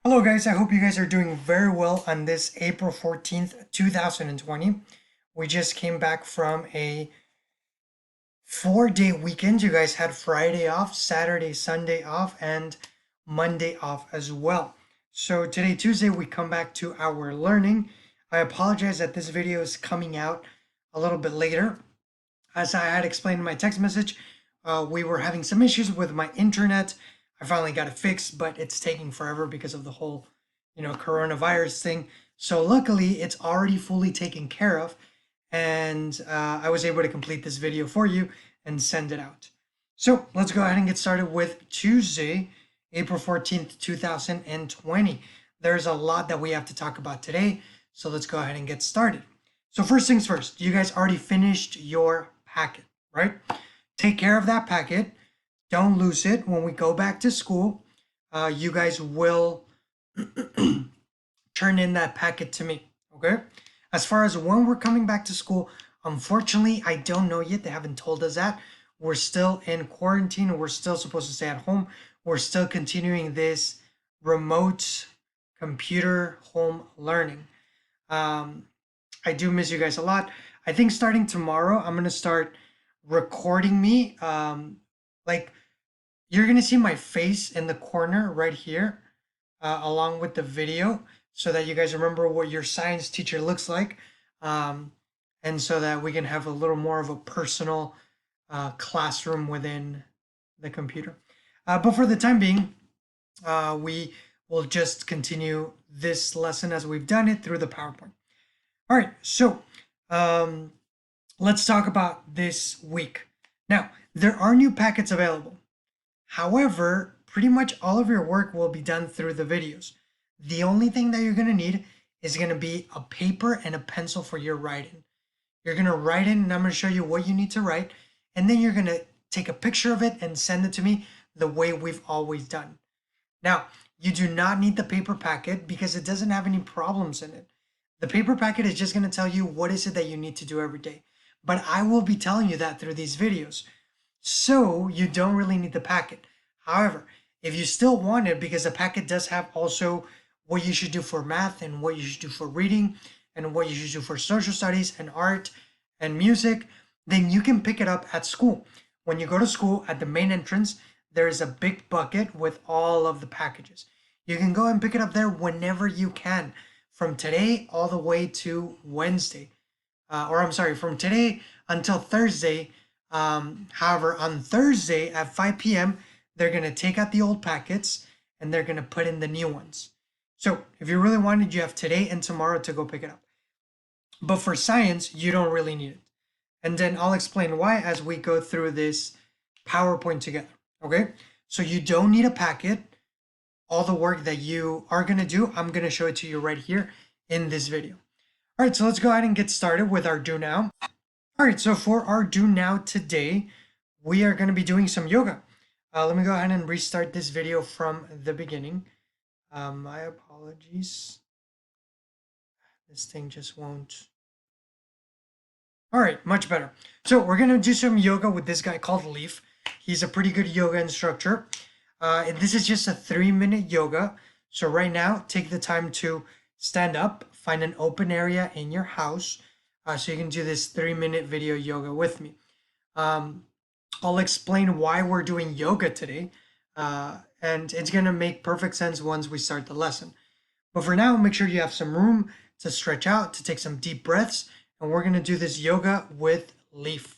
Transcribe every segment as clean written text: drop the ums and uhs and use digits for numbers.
Hello guys, I hope you guys are doing very well on this April 14th, 2020. We just came back from a 4-day weekend. You guys had Friday off, Saturday, Sunday off, and Monday off as well. So today, Tuesday, we come back to our learning. I apologize that this video is coming out a little bit later. As I had explained in my text message, we were having some issues with my internet. I finally got it fixed, but it's taking forever because of the whole, coronavirus thing. So luckily, it's already fully taken care of, and I was able to complete this video for you and send it out. So let's go ahead and get started with Tuesday, April 14th, 2020. There's a lot that we have to talk about today, so let's go ahead and get started. So first things first, you guys already finished your packet, right? Take care of that packet. Don't lose it. When we go back to school, you guys will turn in that packet to me, okay? As far as when we're coming back to school, unfortunately, I don't know yet. They haven't told us that. We're still in quarantine. We're still supposed to stay at home. We're still continuing this remote computer home learning. I do miss you guys a lot. I think starting tomorrow, I'm gonna start recording me. Like you're gonna see my face in the corner right here, along with the video, so that you guys remember what your science teacher looks like, um, and so that we can have a little more of a personal classroom within the computer. But for the time being, we will just continue this lesson as we've done it through the PowerPoint. All right, so um, let's talk about this week. Now, there are new packets available. However, pretty much all of your work will be done through the videos. The only thing that you're going to need is going to be a paper and a pencil for your writing. You're going to write in, and I'm going to show you what you need to write, and then you're going to take a picture of it and send it to me the way we've always done. Now, you do not need the paper packet because it doesn't have any problems in it. The paper packet is just going to tell you what is it that you need to do every day. But I will be telling you that through these videos. So you don't really need the packet. However, if you still want it, because the packet does have also what you should do for math and what you should do for reading and what you should do for social studies and art and music, then you can pick it up at school. When you go to school, at the main entrance, there is a big bucket with all of the packages. You can go and pick it up there whenever you can, from today all the way to Wednesday. Or I'm sorry, from today until Thursday. However, on Thursday at 5 p.m., they're going to take out the old packets and they're going to put in the new ones. So if you really wanted, you have today and tomorrow to go pick it up. But for science, you don't really need it. And then I'll explain why as we go through this PowerPoint together. Okay? So you don't need a packet. All the work that you are going to do, I'm going to show it to you right here in this video. All right, so let's go ahead and get started with our do now. All right, so for our do now today, we are going to be doing some yoga. Let me go ahead and restart this video from the beginning. My apologies. This thing just won't. All right, much better. So we're going to do some yoga with this guy called Leaf. He's a pretty good yoga instructor. And this is just a 3-minute yoga. So right now, take the time to stand up, find an open area in your house, so you can do this 3-minute video yoga with me. I'll explain why we're doing yoga today, and it's going to make perfect sense once we start the lesson. But for now, make sure you have some room to stretch out, to take some deep breaths, and we're going to do this yoga with Leaf.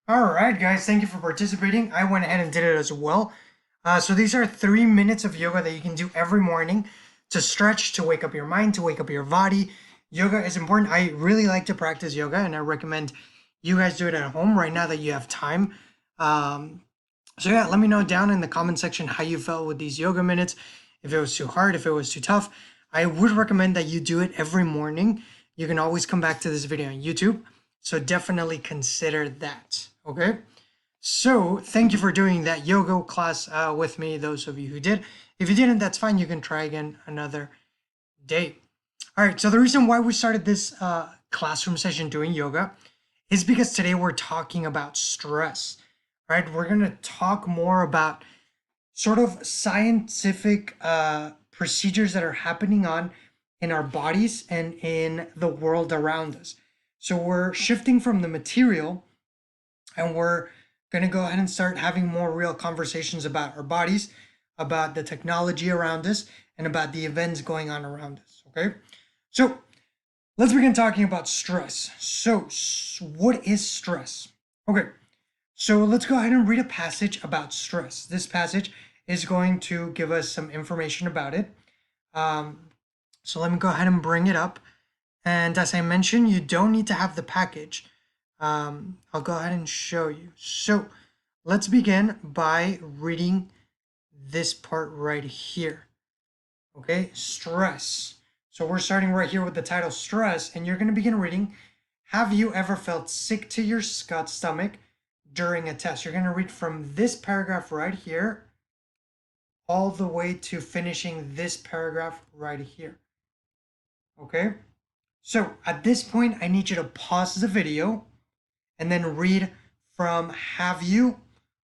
All right, guys, thank you for participating. I went ahead and did it as well. So these are 3 minutes of yoga that you can do every morning to stretch, to wake up your mind, to wake up your body. Yoga is important. I really like to practice yoga, and I recommend you guys do it at home right now that you have time. Um, so yeah, let me know down in the comment section how you felt with these yoga minutes. If it was too hard, if it was too tough. I would recommend that you do it every morning. You can always come back to this video on YouTube. So definitely consider that. Okay. So thank you for doing that yoga class with me, those of you who did. If you didn't, that's fine. You can try again another day. All right. So the reason why we started this classroom session doing yoga is because today we're talking about stress, right? We're going to talk more about sort of scientific procedures that are happening on in our bodies and in the world around us. So we're shifting from the material and we're going to go ahead and start having more real conversations about our bodies, about the technology around us, and about the events going on around us. Okay. So let's begin talking about stress. So, what is stress? Okay. So let's go ahead and read a passage about stress. This passage is going to give us some information about it. So let me go ahead and bring it up. And as I mentioned, you don't need to have the package. I'll go ahead and show you. So let's begin by reading this part right here. Okay, stress. So we're starting right here with the title stress, and you're going to begin reading. Have you ever felt sick to your stomach during a test? You're going to read from this paragraph right here all the way to finishing this paragraph right here. Okay? So at this point, I need you to pause the video and then read from have you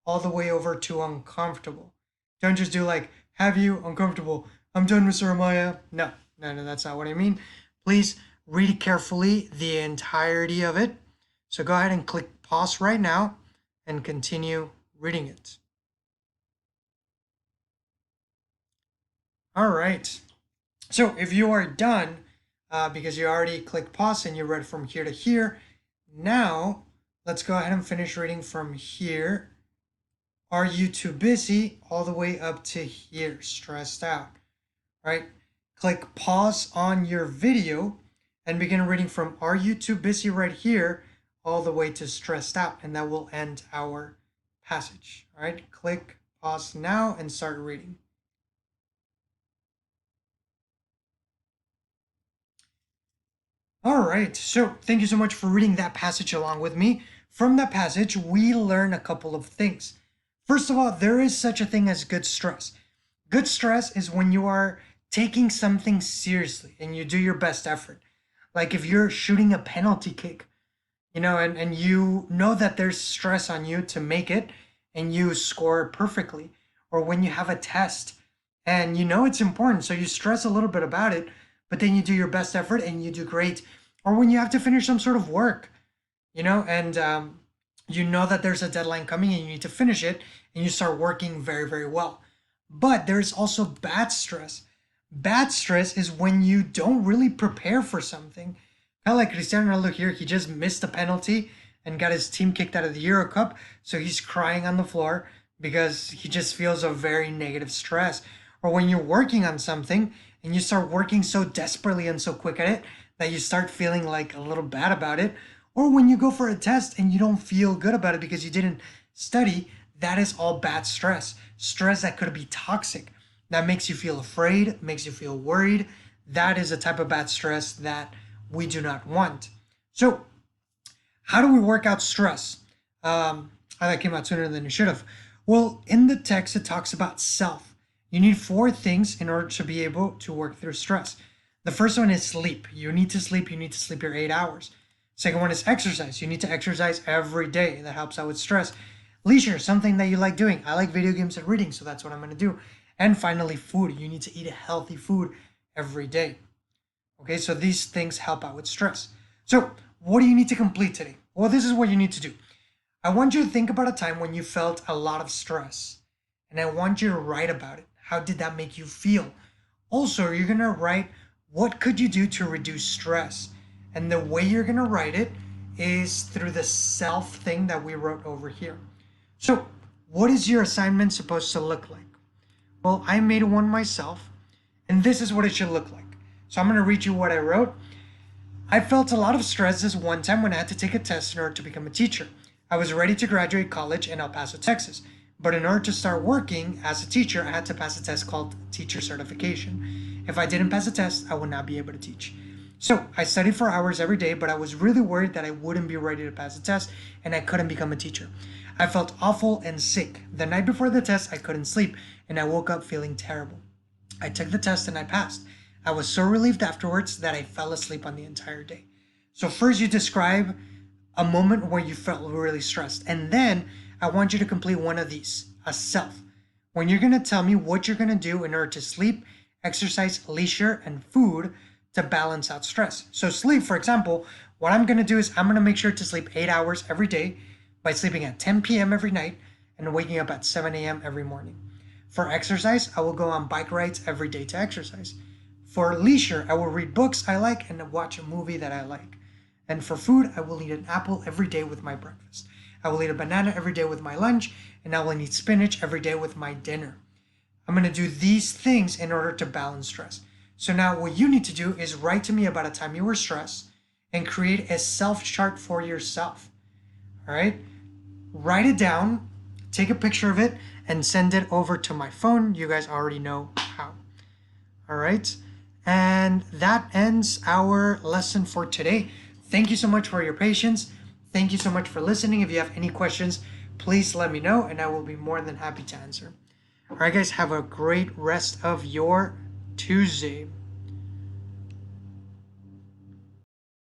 all the way over to uncomfortable. Don't just do like, have you uncomfortable. I'm done, Mr. Amaya. No, that's not what I mean. Please read carefully the entirety of it. So go ahead and click pause right now and continue reading it. All right. So if you are done, because you already clicked pause and you read from here to here, now Let's go ahead and finish reading from here. Are you too busy? All the way up to here, stressed out, right? Click pause on your video and begin reading from are you too busy right here all the way to stressed out, and that will end our passage. All right, click pause now and start reading. All right, so thank you so much for reading that passage along with me. From that passage, we learn a couple of things. First of all, there is such a thing as good stress. Good stress is when you are taking something seriously and you do your best effort. Like if you're shooting a penalty kick, and you know that there's stress on you to make it and you score perfectly. Or when you have a test and you know it's important, so you stress a little bit about it, but then you do your best effort and you do great. Or when you have to finish some sort of work, and you know that there's a deadline coming and you need to finish it and you start working very, very well. But there's also bad stress. Bad stress is when you don't really prepare for something. Kind of like Cristiano Ronaldo here, he just missed a penalty and got his team kicked out of the Euro Cup, so he's crying on the floor because he just feels a very negative stress. Or when you're working on something and you start working so desperately and so quick at it that you start feeling like a little bad about it. Or when you go for a test and you don't feel good about it because you didn't study, that is all bad stress. Stress that could be toxic, that makes you feel afraid, makes you feel worried. That is a type of bad stress that we do not want. So, how do we work out stress? That came out sooner than it should have. Well, in the text, it talks about self. You need 4 things in order to be able to work through stress. The first one is sleep. You need to sleep. You need to sleep your 8 hours. Second one is exercise. You need to exercise every day. That helps out with stress. Leisure, something that you like doing. I like video games and reading, so that's what I'm going to do. And finally, food. You need to eat a healthy food every day. Okay, so these things help out with stress. So, what do you need to complete today? Well, this is what you need to do. I want you to think about a time when you felt a lot of stress, and I want you to write about it. How did that make you feel? Also, you're going to write what could you do to reduce stress? And the way you're going to write it is through the self thing that we wrote over here. So, what is your assignment supposed to look like? Well, I made one myself, and this is what it should look like. So I'm going to read you what I wrote. I felt a lot of stress this one time when I had to take a test in order to become a teacher. I was ready to graduate college in El Paso, Texas. But in order to start working as a teacher, I had to pass a test called teacher certification. If I didn't pass the test, I would not be able to teach. So I studied for hours every day, but I was really worried that I wouldn't be ready to pass the test and I couldn't become a teacher. I felt awful and sick. The night before the test, I couldn't sleep and I woke up feeling terrible. I took the test and I passed. I was so relieved afterwards that I fell asleep on the entire day. So first you describe a moment where you felt really stressed, and then I want you to complete one of these, a self. When you're going to tell me what you're going to do in order to sleep, exercise, leisure, and food to balance out stress. So sleep, for example, what I'm going to do is I'm going to make sure to sleep 8 hours every day by sleeping at 10 p.m. every night and waking up at 7 a.m. every morning. For exercise, I will go on bike rides every day to exercise. For leisure, I will read books I like and watch a movie that I like. And for food, I will eat an apple every day with my breakfast. I will eat a banana every day with my lunch, and I will eat spinach every day with my dinner. I'm going to do these things in order to balance stress. So now what you need to do is write to me about a time you were stressed and create a self chart for yourself. All right? Write it down, take a picture of it, and send it over to my phone. You guys already know how. All right? And that ends our lesson for today. Thank you so much for your patience. Thank you so much for listening. If you have any questions, please let me know and I will be more than happy to answer. All right, guys, have a great rest of your Tuesday.